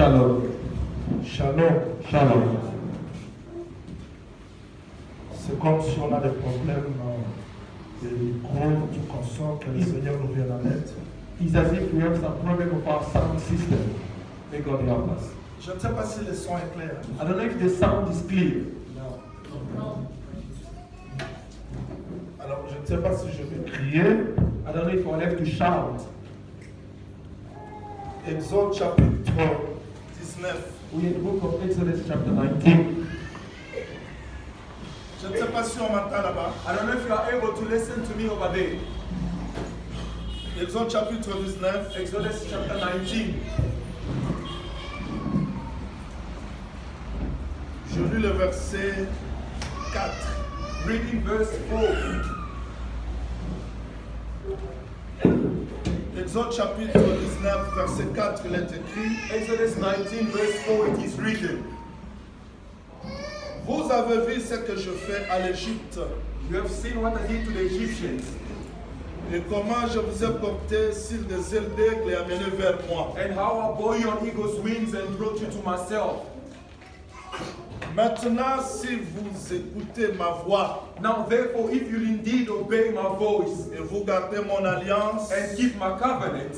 Shalom. Shalom. Shalom. C'est comme si on a des problèmes de micro, tout qu'on sent que le Seigneur nous vient en aide. It's as if we have some problem with our sound system. May God help us. Je ne sais pas si le son est clair. I don't know if the sound is clear. Alors, je ne sais pas si je vais crier. I don't know if I'll have to shout. Exode chapitre 19. We in the book of Exodus chapter 19. Je ne sais pas si on m'entend là-bas. I don't know if you are able to listen to me over there. Exode chapitre 19. Exodus chapter 19. Je lis le verset 4. Reading verse 4. Exode chapitre 19, verset 4, il est écrit. Exodus 19 verse 4, it is written. Vous avez vu ce que je fais à l'Égypte. You have seen what I did to the Egyptians. Et comment je vous ai porté sur des ailes d'aigle et amené vers moi. And how I bore you on eagle's wings and brought you to myself. Maintenant, si vous écoutez ma voix, Now therefore, if you indeed obey my voice et vous gardez mon alliance, and keep my covenant,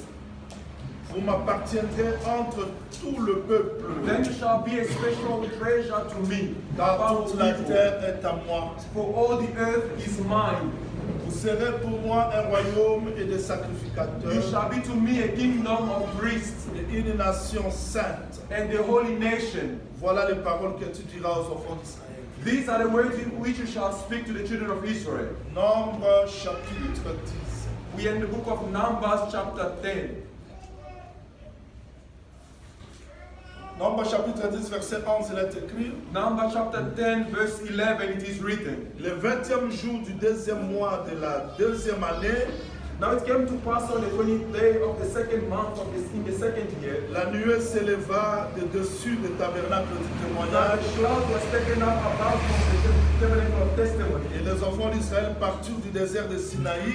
vous m'appartiendrez entre tout le peuple. then you shall be a special treasure to me. Car Above toute la people. terre est à moi. For all the earth is mine. Vous serez pour moi un royaume et des You sacrificateurs shall be to me a kingdom of priests et une nation sainte. and the holy nation. Voilà les paroles que tu diras aux enfants d'Israël. These are the words in which you shall speak to the children of Israel. Nombre chapitre 10. We are in the book of Numbers chapter 10. Nombre chapitre 10, verset 11, il est écrit. Numbers chapter 10 verse 11, it is written. Le 20e jour du deuxième mois de la deuxième année, Now it came to pass on the 20th day of the second month in the second year, la nuée s'éleva de dessus le tabernacle du that témoignage the cloud was taken up above from the tabernacle of testimony. et les enfants d'Israël partirent du désert de Sinaï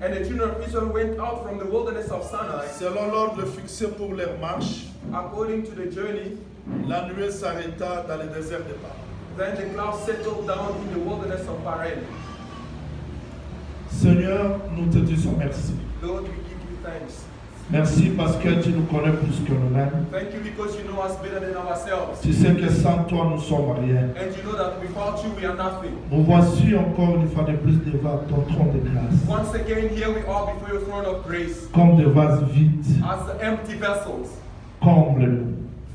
And the children of Israel went out from the wilderness of Sinai, selon l'ordre fixé pour leur marche. according to the journey. La nuée s'arrêta dans le désert de Paran. Then the cloud settled down in the wilderness of Paran. Seigneur, nous te disons merci. Lord, we give you thanks. Merci parce que tu nous connais plus que nous-mêmes. Thank you because you know us better than ourselves. Tu sais que sans toi, nous sommes rien. And you know that without you we are nothing. Nous voici encore une fois de plus devant ton trône de grâce. Once again, here we are before your throne of grace. Comme des vases vides, As empty vessels. comble-nous,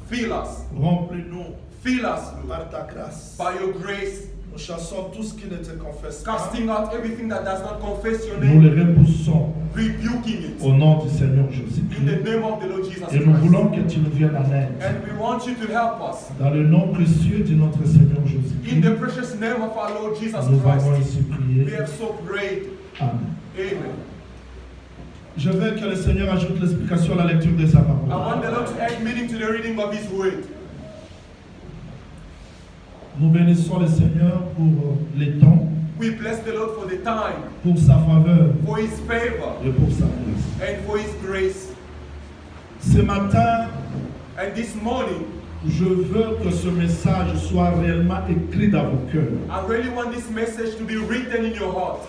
Fill us. remplis-nous Fill us, Lord, par ta grâce. by your grace. Nous chassons tout ce qui ne te confesse pas. Casting out everything that does not confess your Nous le name. repoussons Rebuking it. au nom du Seigneur In the Jésus-Christ. name of the Lord Jesus Et nous voulons Christ. que tu nous viennes en aide. And we want you to help us. Dans le nom précieux de notre Seigneur In Jésus-Christ, the precious name of our Lord Jesus nous avons Christ. ainsi We prié. have so prayed. Amen. Amen. Je veux que le Seigneur ajoute l'explication à la lecture de sa I parole. want the Lord to add meaning to the reading of His word. Nous bénissons le Seigneur pour les temps, We bless the Lord for the time, pour sa faveur for His favor, et pour sa grâce. and for His grace. Ce matin, And this morning, je veux que ce message soit réellement écrit dans vos cœurs. I really want this message to be written in your heart.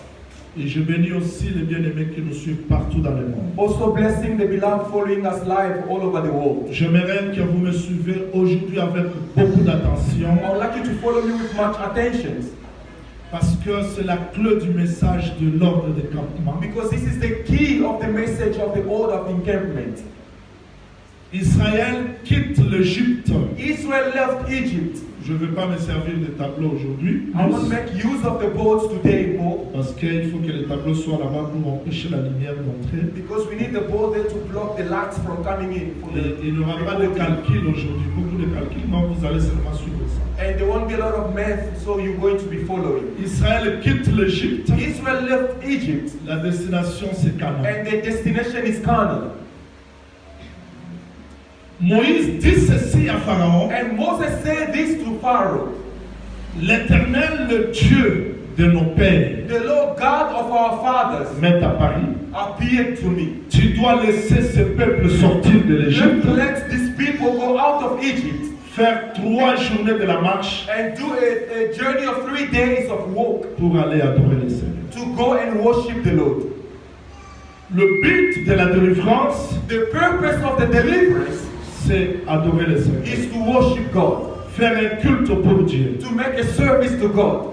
Et je bénis aussi les bien-aimés qui nous suivent partout dans le monde. Also blessing the beloved following us live all over the world. J'aimerais que vous me suivez aujourd'hui avec beaucoup d'attention I would like you to follow me with much attention, parce que c'est la clé du message de l'ordre de campement. because this is the key of the message of the order of encampment. Israël quitte l'Égypte. Israel left Egypt. Je ne vais pas me servir de tableau aujourd'hui, I want to make use of the boards today more, parce qu'il faut que les tableaux soient là-bas pour empêcher la lumière d'entrer. because we need the board there to block the lights from coming in. For Et il n'y aura pas de calcul aujourd'hui, beaucoup de calculs, donc vous allez seulement suivre ça. And there won't be a lot of math, so you're going to be following. Israël quitte l'Égypte. Israel left Egypt, La destination c'est Canaan. and the destination is Canaan. Moïse dit ceci à Pharaon. And Moses said this to Pharaoh: L'Éternel, le Dieu de nos pères, the Lord God of our fathers m'est apparu. appeared to me. Tu dois laisser ce peuple sortir de l'Égypte Let this people go out of Egypt faire 3 journées de la marche and do a journey of 3 days of walk pour aller adorer le Seigneur. to go and worship the Lord. Le but de la délivrance, The purpose of the deliverance c'est adorer le Seigneur. is to worship God, Faire un culte pour Dieu. to make a service to God.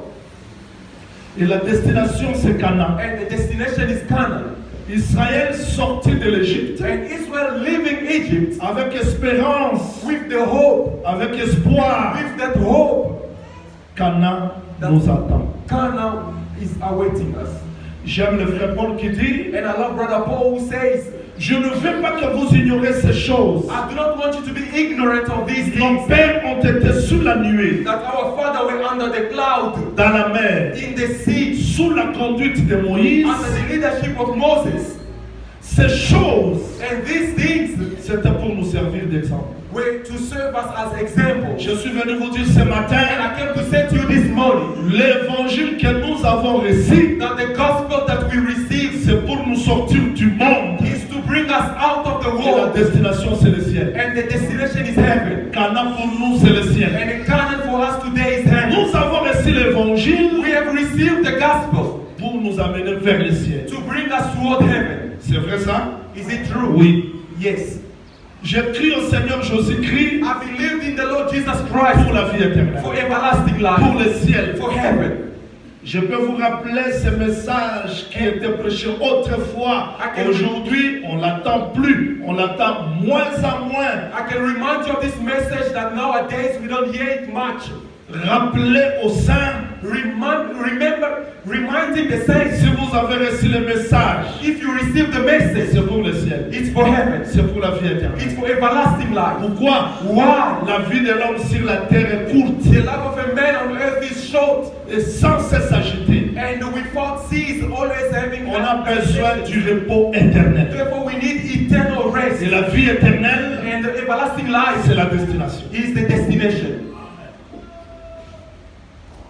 Et la destination, c'est Canaan. And the destination is Canaan. Israël sorti de l'Égypte And Israel leaving Egypt avec espérance, with the hope, avec espoir. with that hope, Canaan nous attend. Canaan is awaiting us. J'aime le frère Paul qui dit, And I love Brother Paul who says, je ne veux pas que vous ignorez ces choses. I do not want you to be ignorant of these Nos things, pères ont été sous la nuée, that our father were under the cloud, dans la mer, in the sea, sous la conduite de Moïse. under the leadership of Moses. Ces choses, And these things c'était pour nous servir d'exemple. were to serve us as examples. Je suis venu vous dire ce And matin, I came to say to you this morning l'évangile que nous avons reçu, that the gospel that we received c'est pour nous sortir du monde. is to bring us out of the Et la world, destination, c'est le ciel. and the destination is heaven. Canaan pour nous, c'est le ciel. And the Canaan for us today is heaven. Nous avons reçu l'évangile We have received the gospel pour nous amener vers le ciel. to bring us toward heaven. C'est vrai ça? Is it true? Oui. Yes. J'ai crié au Seigneur Jésus-Christ I believed in the Lord Jesus Christ pour la vie éternelle, for everlasting pour life, le ciel. for heaven. Je peux vous rappeler ce message qui était prêché autrefois. Aujourd'hui, on l'attend plus. On l'attend moins en moins. I can remind you of this message that nowadays we don't hear it much. Rappelez aux saints, Reminding the saints, si vous avez reçu le message, if you receive the message, c'est pour le ciel. it's for heaven. C'est pour la vie éternelle. It's for everlasting life. Pourquoi? Why? La vie de l'homme sur la terre est courte The life of a man on earth is short, et sans cesse agitée. and without cease, always having On a besoin du repos éternel. Therefore, we need eternal rest. Et la vie éternelle, And the everlasting life c'est la destination. is the destination.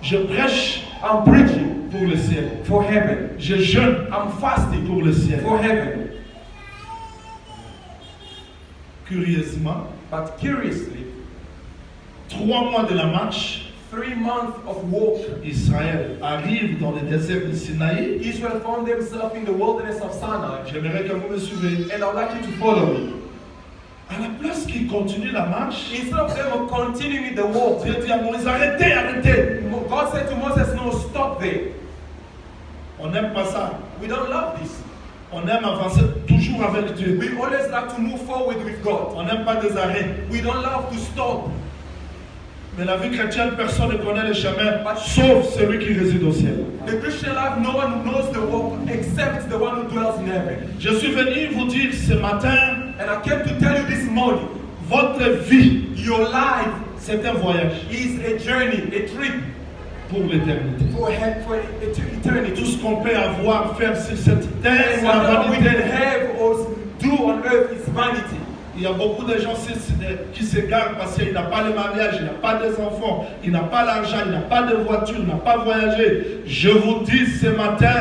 Je prêche I'm preaching pour le ciel. for heaven. Je jeûne I'm fasting pour le ciel. for heaven. Curieusement, But curiously, 3 mois de la marche, 3 months of walk, Israël arrive dans le désert de Sinaï. Israel found themselves in the wilderness of Sinai. J'aimerais que vous me suiviez. And I'd like you to follow me. À la place qu'ils continuent la marche, Instead of them continuing the walk, Dieu dit à Moïse, arrêtez, arrêtez. God said to Moses, no, stop there. On n'aime pas ça. We don't love this. On aime avancer toujours avec Dieu. We always like to move forward with God. On n'aime pas des arrêts. We don't love to stop. Mais la vie chrétienne, personne ne connaît le chemin, sauf celui qui réside au ciel. The Christian life, no one knows the walk except the one who dwells in heaven. Je suis venu vous dire ce matin, And I came to tell you this morning, votre vie, your life c'est un voyage is a journey, a trip pour l'éternité. for eternity. Tout ce qu'on peut avoir, faire sur cette terre, And c'est la whatever we can vanité. have or do on earth is vanity. Il y a beaucoup de gens qui s'égarent parce qu'il n'a pas le mariage, il n'a pas des enfants, il n'a pas l'argent, il n'a pas de voiture, il n'a pas voyagé. Je vous dis ce matin,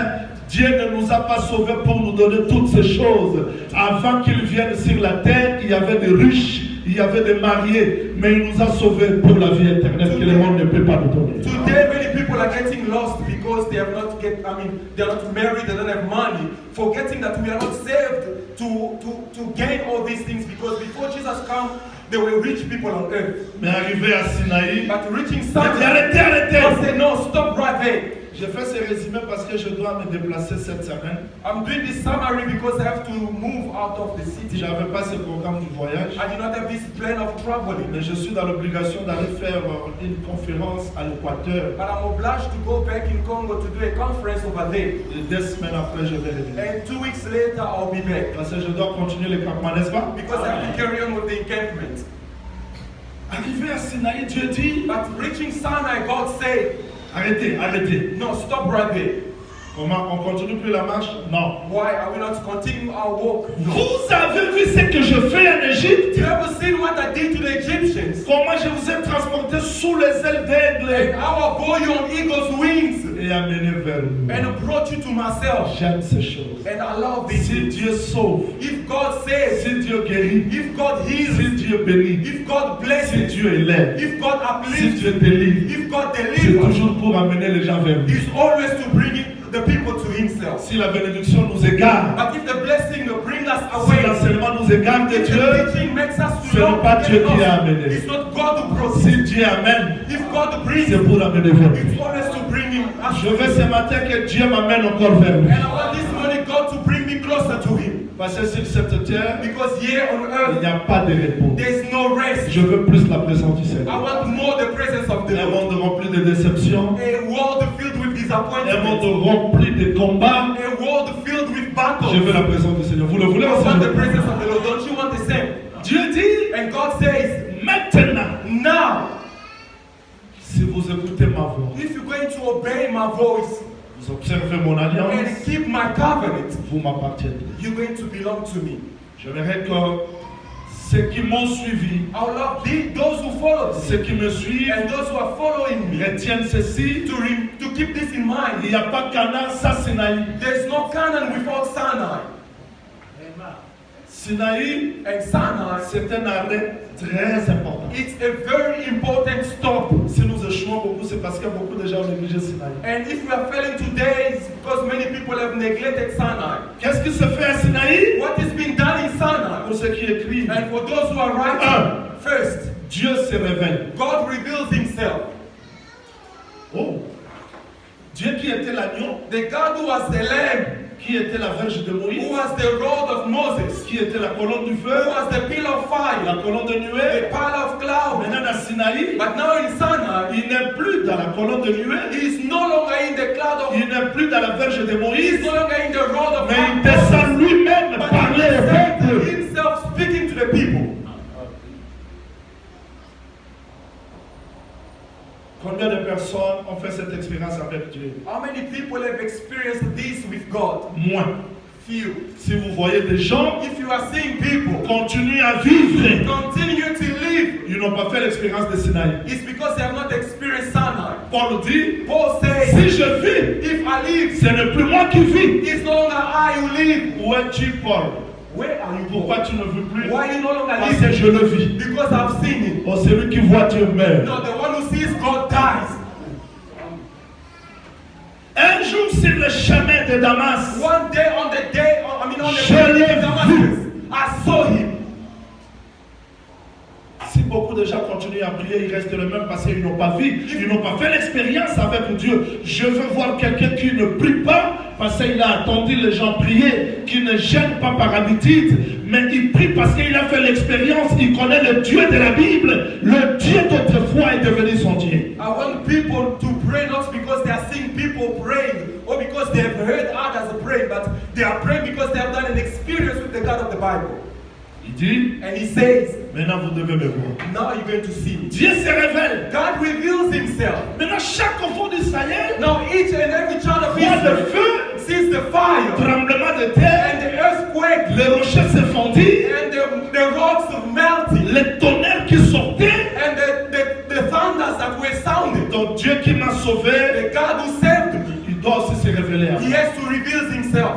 Dieu ne nous a pas sauvés pour nous donner toutes ces choses. Avant qu'il vienne sur la terre, il y avait des riches, il y avait des mariés, mais il nous a sauvés pour la vie éternelle que le monde ne peut pas nous donner. Today, many people are getting lost because they are not married, they don't have money, forgetting that we are not saved to gain all these things, because before Jesus came, there were rich people on earth. Mais arrivé à Sinaï, But reaching il a dit Sinai, arrêtez, arrêtez. God said, no, stop right there. Je fais ce résumé parce que je dois me déplacer cette semaine. I'm doing this summary because I have to move out of the city. Je n'avais pas ce programme du voyage, I do not have this plan of traveling. mais je suis dans l'obligation d'aller faire une conférence à l'Équateur. But I'm obliged to go back in Congo to do a conference over there. Et 2 semaines après, je vais revenir. And 2 weeks later, I'll be back. Parce que je dois continuer le campement, n'est-ce pas? Because I have to carry on with the encampment. Arrivé à Sinaï, Dieu dit, But reaching Sinai, God said, arrêtez, arrêtez. no, stop right there. Comment? On continue plus la marche? Non. Why are we not continuing our walk? Vous avez vu ce que je fais en Égypte? You ever seen what I did to the Egyptians? Comment je vous ai transporté sous les ailes d'aigle And how I bore you on eagle's wings et amené vers nous. and brought you to myself. J'aime ces choses. And I love this. Si Dieu sauve, If God saves, si Dieu guérit, if God si heals, Dieu bénit, if God si blesses, Dieu élève, if God si uplifts, Dieu délivre, if God c'est delivers, toujours pour amener les gens vers lui. He's always to bring the people to Himself. Si la bénédiction nous égare, But if the blessing will bring us si away, l'enseignement nous égare de if Dieu, the teaching makes us ce to n'est pas not Dieu get qui a lost, amené. it's not God who Si proceeds. Dieu amène, If God brings, c'est pour amener vers lui. it's always to bring Him. Je veux ce matin que Dieu m'amène encore vers lui. And I want this morning God to bring me closer to Him. Parce que sur cette terre, Because here on il earth, n'y a pas de repos. there's no rest. Je veux plus la présence du I Seigneur. want more the presence of the Un Lord. monde rempli de déceptions, A world filled with un disappointment. monde rempli de combats. A world filled with battles. Je veux la présence du Seigneur. Vous le voulez I aussi? want the presence of the Lord. Don't you want the same? Dieu dit, And God says, maintenant, now, si vous écoutez ma voix, if you're going to obey my voice vous observez mon alliance, and keep my covenant, vous m'appartiendrez. you're going to belong to me. J'aimerais que ceux qui m'ont suivi, I will love those who follow me ceux qui me suivent, and those who are following me retiennent ceci. to keep this in Il mind. n'y a pas Canaan sans Sinaï. There's no Canaan without Sinai. Sinaï, And Sinai, c'est un arrêt très important. it's a very important stop. Si nous échouons beaucoup, c'est parce que beaucoup de gens ont négligé Sinaï. And if we are failing today, it's because many people have neglected Sinai. Qu'est-ce qui se fait à Sinaï? What is being done in Sinai? Pour ceux qui écrivent, And for those who are writing, first, Dieu se révèle. God reveals Himself. Oh, Dieu qui était l'agneau, The God who was the lamb, qui était la verge de Moïse, who was the rod of Moses, qui était la colonne du who feu, was the pillar of fire, la colonne de the nuée. pillar of cloud. Maintenant, dans Sinaï, But now in Sinai, il n'est plus dans la colonne de nuée, He is no longer in the cloud of, il n'est plus dans la verge de He is Moïse, no longer in the rod of mais il Moses, descend lui-même but parler He au is peuple. Himself speaking to the people. Combien de personnes ont fait cette expérience avec Dieu? How many people have experienced this with God? Moins. Few. Si vous voyez des gens If you are seeing people continuer à vivre, continue to live, ils n'ont pas fait l'expérience de Sinaï. it's because they have not experienced Sinai. Paul dit, Paul says, si je vis, if I live, ce n'est plus moi qui vis. it's no longer I who live. Où es-tu, Paul? Where are you? Pourquoi tu ne vis plus? Why you no longer Parce que live? je le vis. Because I've seen it. Oh, celui qui voit Dieu meurt. No, the one who sees God dies. Un jour sur le chemin de Damas, One day on the on the Je way l'ai to Damascus, I saw him. si beaucoup de gens continuent à prier, ils restent le même parce qu'ils n'ont pas vu, ils n'ont pas fait l'expérience avec Dieu. Je veux voir quelqu'un qui ne prie pas parce qu'il a attendu les gens prier, qui ne gêne pas par habitude, mais il prie parce qu'il a fait l'expérience, il connaît le Dieu de la Bible. Le Dieu d'autrefois est devenu son Dieu. I want people to pray not because they are seeing people praying or because they have heard others praying, but they are praying because they have done an experience with the God of the Bible. Il dit, And He says, maintenant vous devez me voir. now you're going to see me. Dieu se révèle. God reveals Himself. Maintenant chaque enfant d'Israël Now each and every child of voit le Israel feu, sees the fire tremblement de terre, and the earthquake les rochers se fondit, and the rocks melting les tonnerres qui sortaient. and the thunders that were sounding. Donc Dieu qui m'a sauvé, The God who saved me, il doit aussi se révéler à He moi. has to reveal Himself.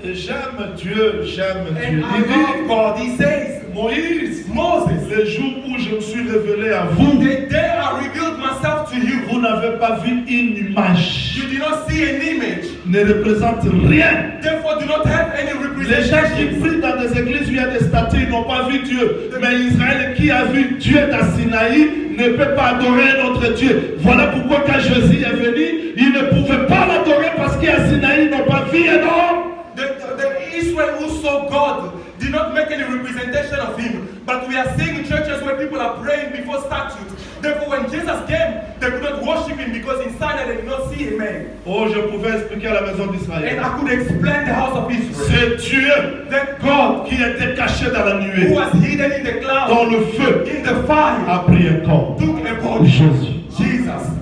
Et j'aime Dieu, j'aime Dieu. And I Il dit, love God. He says, Moïse, Moses, le jour où je me suis révélé à vous, the day I revealed myself to you, vous n'avez pas vu une image, you did not see an image. ne représente rien. Therefore, do not have any Les gens qui representation. prient dans des églises où il y a des statues, ils n'ont pas vu Dieu. Mais Israël qui a vu Dieu dans Sinaï ne peut pas adorer notre Dieu. Voilà pourquoi quand Jésus est venu, ils ne pouvaient pas l'adorer parce qu'à Sinaï, ils n'ont pas vu un homme. The Israel who saw God did not make any representation of Him. But we are seeing churches where people are praying before statues. Therefore, when Jesus came, they could not worship Him because in Sinai they did not see a man. Oh, je pouvais expliquer à la maison And d'Israël. I could explain the house of Israel. C'est Dieu That God, qui était caché dans la who nuée, was hidden in the cloud, dans le feu, in the fire, a pris un corps. took a body. Jésus. Jesus.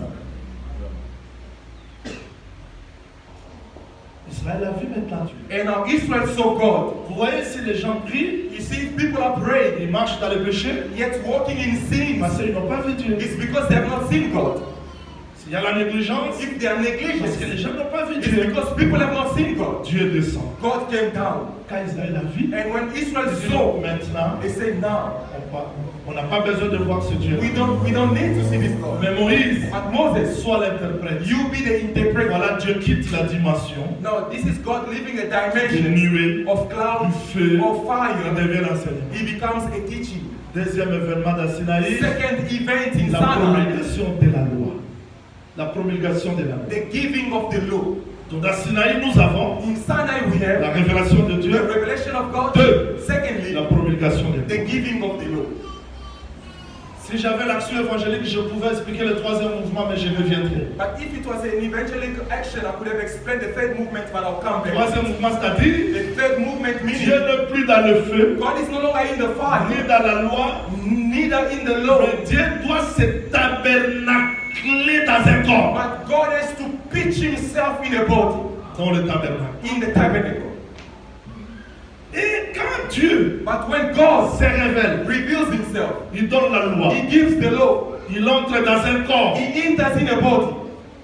Israël a vu maintenant Dieu. And now Israel saw God. Vous voyez, si les gens prient, You see, if people are praying, ils marchent dans le péché, yet walking in sin, parce qu'ils n'ont pas vu Dieu. it's because they have not seen God. S'il y a la négligence, If they are parce negligent, que les gens n'ont pas vu it's Dieu. because people have not seen God. Dieu descend. God came down. Quand Israël a vu, And when Israel ils disent, saw, maintenant, they said, now, on n'a pas besoin de voir ce Dieu. we don't need to see this God. Mais Moïse, But Moses, sois l'interprète. you be the interpreter. Voilà, Dieu quitte la dimension Now, this is God leaving a des dimension nuées, of du cloud, feu, of il fire. devient l'enseignant. He becomes a teaching. Deuxième événement d'Asinaï, Second event in la Sinai, promulgation de la loi. La promulgation de la loi. the giving of the law. Donc dans Sinaï, nous avons In Sinai we la have révélation de the Dieu, revelation of God. Deux. Secondly, la promulgation de la the loi. giving of the law. Si j'avais l'action évangélique, je pouvais expliquer le troisième mouvement, mais je reviendrai. But if it was an evangelical action, I could have explained the third movement, but I'll come Le back. troisième mouvement, c'est-à-dire, The third movement Dieu meaning n'est plus dans le feu, God is no longer in the ni fire, dans la loi, neither in the law, mais Dieu doit se tabernacler dans un corps, but God has to pitch himself in a body, dans le tabernacle. in the tabernacle. Et quand Dieu But when God se révèle, reveals himself, il donne la loi, he gives the law, il entre dans un corps. he enters in a body.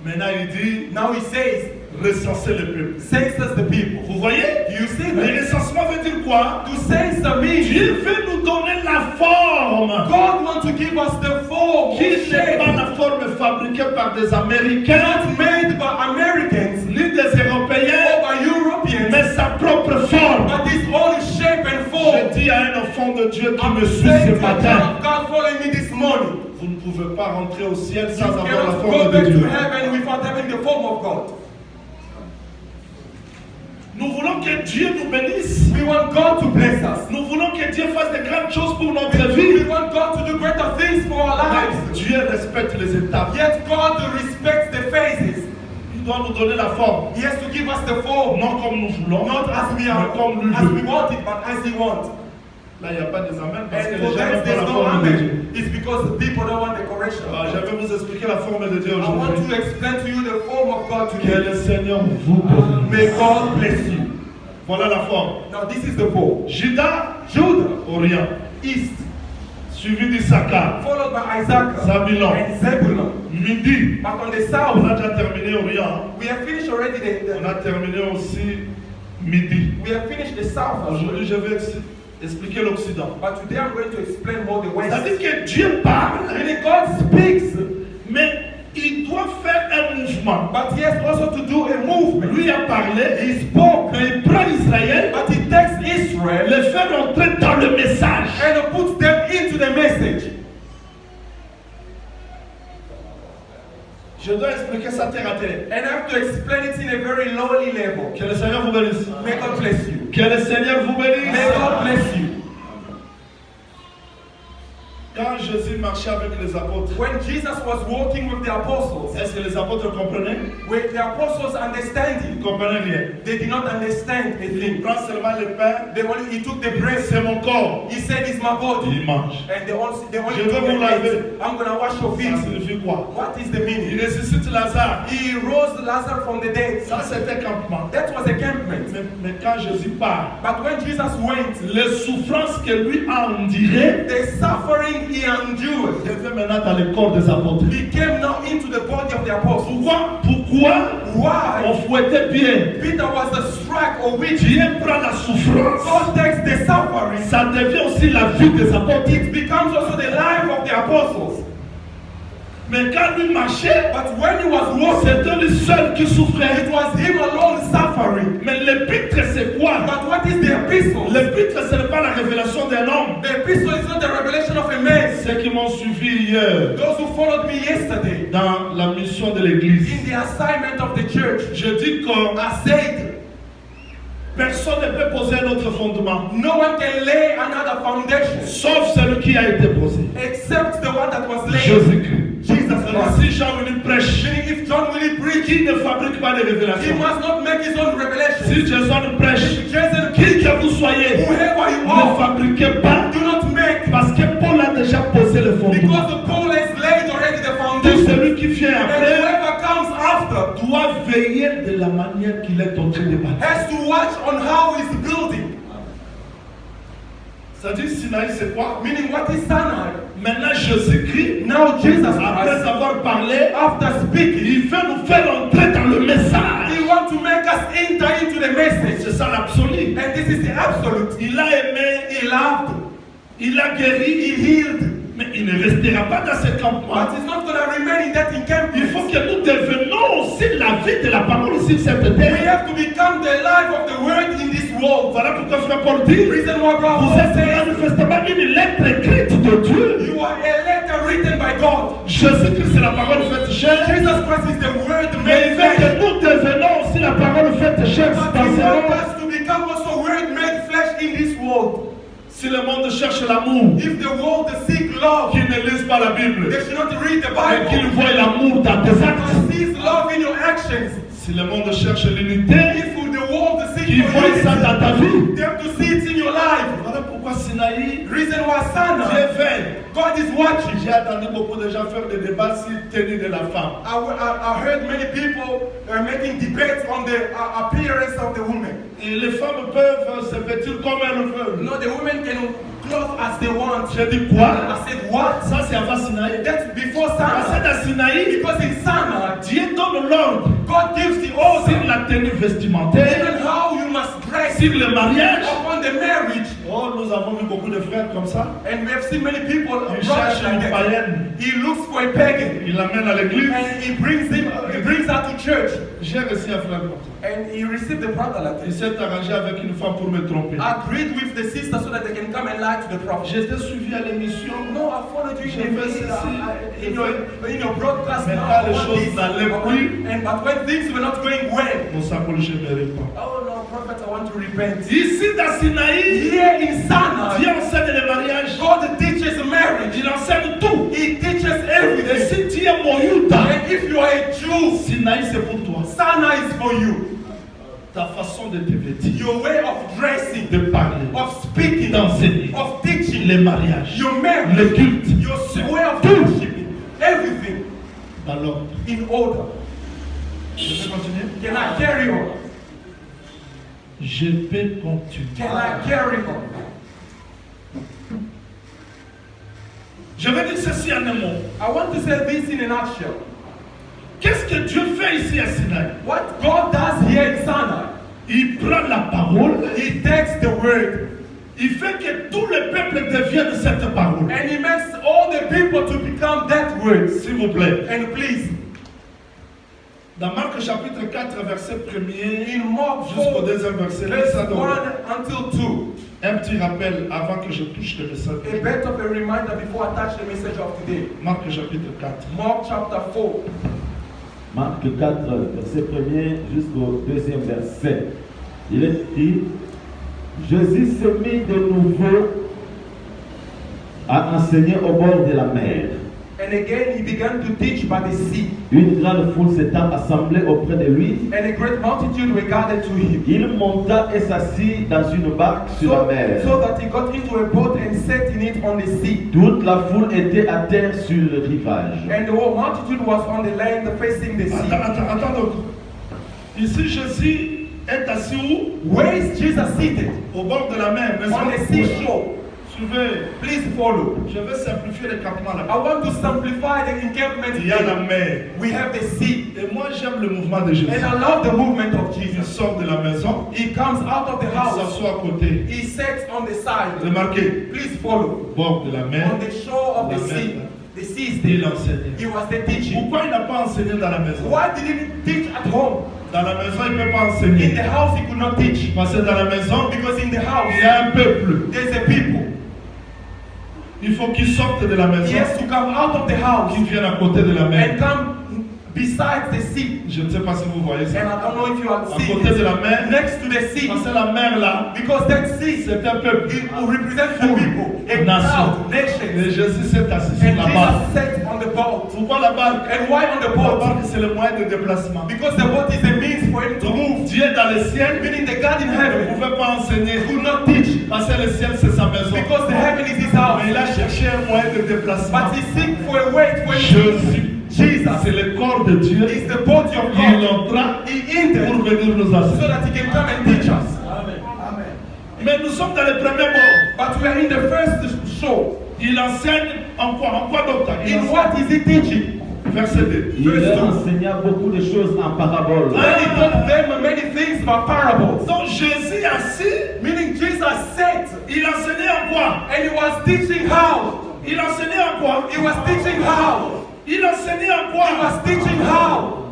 Maintenant, il dit, Now he says, recenser le peuple. census the people. Vous voyez? Do you see Le that? recensement veut dire quoi? To censor means Dieu veut nous donner la forme God wants to give us the form, qui n'est pas shape, la forme fabriquée par des Américains not made by Americans ni des Européens, or by Europeans, mais sa propre forme. but his own shape and Je form. dis à un enfant de Dieu qui I'm me suit saying ce to a matin, child of God following me this morning, vous ne pouvez pas rentrer au ciel you sans avoir la cannot go forme de back to Dieu. heaven without having the form of God. Nous voulons que Dieu nous bénisse. We want God to bless us. Nous voulons que Dieu fasse de grandes choses pour notre We vie. want God to do greater things for our lives. Mais Dieu respecte les étapes. Yet God respects the phases. Il doit nous donner la forme. He has to give us the form, Non comme nous voulons, not as we mais are, comme lui as we veut. want it, but as He wants. Là, il n'y a pas des amens parce que And les for gens that, n'ont pas there's la no forme de Dieu. amen. It's because the people don't want decoration. Je vais vous expliquer la forme de Dieu I want aujourd'hui. to explain to you the form of God Que today. le Seigneur vous bénisse. May God bless you. Voilà la forme. Now this is the form. Judas, Judah, Orient, east, suivi d'Issachar, followed by Isaac Zabulon, and Zebulun. Midi. But on the On south, a déjà terminé Orient. we have finished already On a terminé aussi Midi. we have finished the south as well. Aujourd'hui, je vais expliquer l'Occident. But today I'm going to explain more the C'est-à-dire west. que Dieu parle, Meaning God speaks, mais il doit faire un mouvement. but He has also to do a movement. Lui a parlé, He spoke, mais il prend Israël, but He takes Israel le fait rentrer dans le message. and puts them into the message. Je dois expliquer ça terre à terre. And I have to explain it in a very lowly level. Que le Seigneur vous bénisse. May God bless you. Que le Seigneur vous bénisse. May God bless you. Quand Jésus marchait avec les apôtres, When Jesus was walking with the apostles, est-ce que les apôtres comprenaient? with the apostles Ils understanding, ne comprenaient rien. they did not understand a Il thing. prend seulement le pain, He took the bread. c'est mon corps. He said, "It's my body." Il mange. And they only Je took veux the vous bread. laver. I'm gonna wash your Ça feet. signifie quoi? What is the Il meaning? ressuscite Lazare. He rose Lazarus from the dead. Ça, c'était campement. That was a campment. Mais quand Jésus part, But when Jesus went, les souffrances que lui a endurées the suffering he endured devaient maintenant dans le corps des apôtres. He came now into the body of the apostles. Pourquoi Why? on fouettait bien? Peter was a struck or which Dieu prend la souffrance. God takes the suffering. Ça devient aussi la vie des apôtres. It becomes also the life of the apostles. Mais quand lui marchait, But when he was walking, c'était lui seul qui souffrait. it was him alone suffering. Mais l'épître, c'est quoi? But what is the epistle? L'épître, ce n'est pas la révélation d'un homme. The epistle is not the revelation of a man. Ceux qui m'ont suivi hier Those who followed me yesterday dans la mission de l'église, in the assignment of the church, je dis que I said, personne ne peut poser un autre fondement, no one can lay another foundation sauf celui qui a été posé. except the one that was laid. Jésus-Christ. Jesus Alors, Christ. si Jean venu prêche, Meaning if John really preached, qui ne fabrique pas de he révélations. must not make his own revelation. Si Jason prêche, If Jason qui que vous soyez, whoever you ne are, fabriquez pas, do not make, parce que Paul a déjà posé le fondement. because the Paul has laid already the Tout foundation. celui qui vient And après whoever comes after doit veiller de la manière qu'il est en train de bâtir. Has to watch on how he's building. C'est-à-dire, Sinaï, c'est quoi? Meaning, what is Sinai? Maintenant, Jésus-Christ, Now Jesus après Christ, avoir parlé, after speaking, il veut nous faire entrer dans le message. he wants to make us enter into the message. C'est ça l'absolu. And this is the absolute. Il a aimé, He loved, il a guéri, he healed. mais il ne restera pas dans ce campement. But he's not going to remain in that Il encampment. faut que nous devenions aussi la vie de la parole sur cette We terre. have to become the life of the word in this world. Voilà pourquoi frère Paul dit, Reason why Paul vous êtes says, manifestement une lettre écrite de Dieu. you are a letter written by God. Jésus-Christ, c'est la parole faite chair. Jesus Christ is the word Mais il made veut flesh. que nous devenions aussi la parole faite chair But dans he ce wants monde. us to become also word made flesh in this world. Si le monde cherche l'amour, If the world seek love, qu'ils ne lisent pas la Bible, they should not read the mais qu'ils Bible. voient l'amour dans tes actes. But sees love in your actions. Si le monde cherche l'unité, If the world seek qu'ils for voient ça unity, dans ta vie. they have to see it in your life. Voilà pourquoi Sinaï, Reason why Dieu Sana, veille. God is watching. J'ai entendu beaucoup de gens faire des débats sur la tenue de la femme. I heard many people making debates on the appearance of the woman. Et les femmes peuvent se vêtir comme elles veulent. No, the women can clothe as they want. J'ai dit quoi? I said, what? Ça c'est avant Sinaï. That's before Parce que Sana. dans Sinaï, Because in Sana, Dieu donne l'ordre God gives the sur order, la tenue vestimentaire, even how you must dress sur le mariage. upon the marriage. Oh, nous avons vu beaucoup de frères comme ça. And we have seen many people, Ils brothers cherchent like une that. païenne. He looks for a pagan Il l'amène à l'église. and he brings her to church. J'ai reçu un frère comme ça. And he received the brother like Il this. s'est arrangé avec une femme pour me tromper. Agreed with the sister so that they can come and lie to the prophet. J'étais suivi à l'émission. No, I followed you Je fais ceci. in your broadcast. Mais Now, quand I les want choses this. n'allaient plus, But when things were not going well, mon sacoche me répond. oh no, prophet, I want to repent. Ici dans Sinaï, Here in Sana, Dieu enseigne le mariage. God teaches marriage. Il enseigne tout. He teaches Et everything. si tu es Moyuta, And if you are a Jew, Sinaï c'est pour toi. Sana is for you. Ta façon de te vêtir, Your way of dressing, de parler, of speaking, d'enseigner, of teaching, les mariages, your marriage, le culte, your way of worshiping, everything dans l'ordre. in order. Je peux continuer? Can I carry on? Je peux continuer. Can I carry on? Je vais dire ceci en un mot. I want to say this in a nutshell. Qu'est-ce que Dieu fait ici à Sinaï? What God does here in Sinai, Il prend la parole, He takes the word il fait que tout le peuple devienne cette parole. and He makes all the people to become that word. S'il vous plaît. And please, Dans Marc chapitre 4, verset 1er in Mark jusqu'au 4, deuxième verset, verse ça 1 donne until 2, un petit rappel avant que je touche le message. a bit of a reminder before I touch the message of today. Marc chapitre 4. Mark chapter 4. Marc 4, verset 1er jusqu'au 2e verset. Il est dit, Jésus se mit de nouveau à enseigner au bord de la mer. And again he began to teach by the sea, Une grande foule s'étant assemblée auprès de lui, and a great multitude were gathered to him. il monta et s'assit dans une barque sur la mer. So that he got into a boat and sat in it on the sea. Toute la foule était à terre sur le rivage. And the whole multitude was on the land facing the sea. Attends donc. Ici, Jésus est assis où? Where is Jesus seated? Au bord de la mer. n'est-ce On pas? the seashore. Suivez. Please follow. Je vais simplifier le campement I là-bas. want to simplify the encampment Il y a la here. mer. We have the sea. Et moi, j'aime le mouvement de Jésus. And I love the movement of Il Jesus. sort de la maison, He comes out of the il house. s'assoit à côté. He sits on the side. Remarquez, Please follow. bord de la mer, On the shore of the La sea. mer. The sea is il there. enseignait. He was the teaching. Pourquoi il n'a pas enseigné dans la maison? Why did he teach at home? Dans la maison, il ne peut pas In enseigner. the house he could not teach. Parce que dans la maison, Because in the house il y a un peuple. there's a people. Il faut qu'il sorte de la maison, He has to come out of the house qu'il vienne à côté de la and mer. come beside the sea. Je ne sais pas si vous voyez And ça. I don't know if you are À seeing côté de it. la mer, Next to the sea. parce que la mer là, Because that sea c'est un peuple. it represents the people, a Nation. crowd, Et nations. Jésus s'est assis sur And la barque. Jesus sat on the boat. Pourquoi la barque? And why on the La boat? barque, c'est le moyen de déplacement. Because the boat is a means for him to Donc, move. Dieu dans le ciel, Meaning the God in il ne heaven pouvait pas enseigner. could not teach. Parce que le ciel, c'est sa maison. Because the heaven is his house. Mais il a cherché un moyen de déplacement. But he seek for a way for him to move. Jésus Jesus C'est le corps de Dieu. is the body of Il God. entra He entered pour venir nous so enseigner. that he can come and teach us. Mais nous sommes dans le premier mot. But we are in the first show. Il enseigne en quoi docteur? Il In enseigne. what is he teaching? Verset 2. Il leur enseigna beaucoup de choses en paraboles. And he taught them many things about parables. Donc Jésus assis, Meaning Jesus sat il enseignait en quoi? and he was teaching how. Il enseignait en quoi? He was teaching how. Il enseignait en He quoi? was teaching how.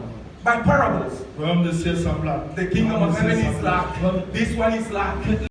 By parables. Royaume de ciel semblable. The kingdom of heaven is like, this one is like.